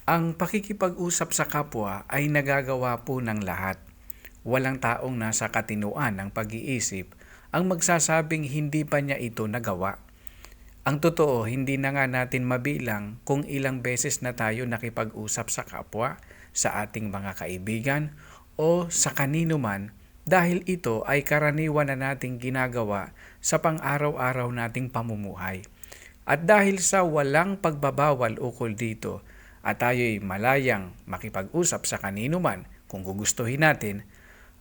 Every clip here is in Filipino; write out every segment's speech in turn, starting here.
Ang pakikipag-usap sa kapwa ay nagagawa po ng lahat. Walang taong nasa katinuan ng pag-iisip ang magsasabing hindi pa niya ito nagawa. Ang totoo, hindi na nga natin mabilang kung ilang beses na tayo nakipag-usap sa kapwa, sa ating mga kaibigan, o sa kanino man dahil ito ay karaniwan na nating ginagawa sa pang-araw-araw nating pamumuhay. At dahil sa walang pagbabawal ukol dito at tayo'y malayang makipag-usap sa kanino man kung gugustuhin natin,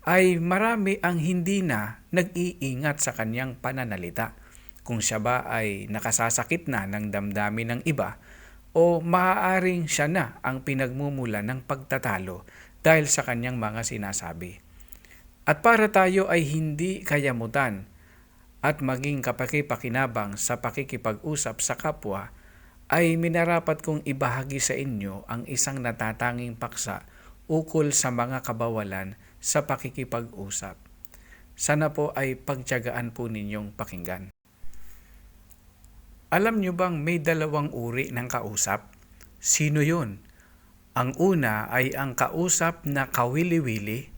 ay marami ang hindi na nag-iingat sa kanyang pananalita. Kung siya ba ay nakasasakit na ng damdamin ng iba o maaaring siya na ang pinagmumula ng pagtatalo dahil sa kanyang mga sinasabi. At para tayo ay hindi kayamutan at maging kapakipakinabang sa pakikipag-usap sa kapwa, ay minarapat kong ibahagi sa inyo ang isang natatanging paksa ukol sa mga kabawalan sa pakikipag-usap. Sana po ay pagtiyagaan po ninyong pakinggan. Alam nyo bang may dalawang uri ng kausap? Sino yun? Ang una ay ang kausap na kawili-wili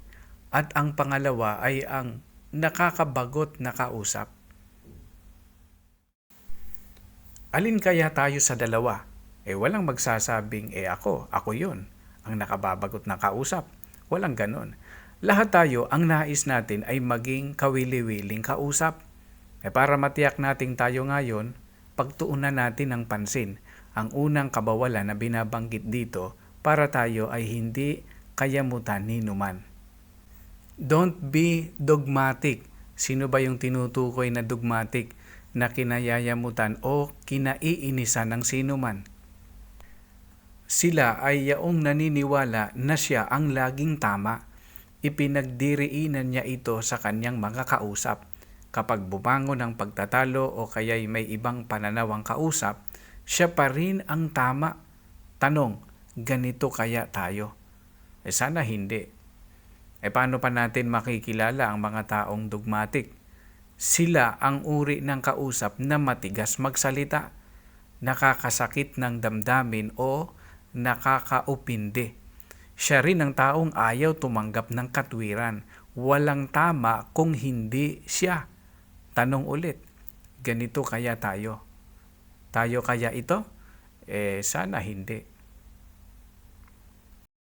at ang pangalawa ay ang nakakabagot na kausap. Alin kaya tayo sa dalawa? Walang magsasabing, ako yun, ang nakababagot na kausap. Walang ganon. Lahat tayo, ang nais natin ay maging kawili-wiling kausap. Para matiyak nating tayo ngayon, pagtuunan natin ng pansin ang unang kabawalan na binabanggit dito para tayo ay hindi kayamutan ni numan. Don't be dogmatic. Sino ba yung tinutukoy na dogmatic? Na kinayayamutan o kinaiinisan ng sinuman. Sila ay yaong naniniwala na siya ang laging tama. Ipinagdiriinan niya ito sa kanyang mga kausap. Kapag bumangon ng pagtatalo o kaya'y may ibang pananaw ang kausap, siya pa rin ang tama. Tanong, ganito kaya tayo? Sana hindi. Paano pa natin makikilala ang mga taong dogmatic? Sila ang uri ng kausap na matigas magsalita, nakakasakit ng damdamin o nakakaupindi. Siya rin ang taong ayaw tumanggap ng katwiran. Walang tama kung hindi siya. Tanong ulit, ganito kaya tayo? Tayo kaya ito? Sana hindi.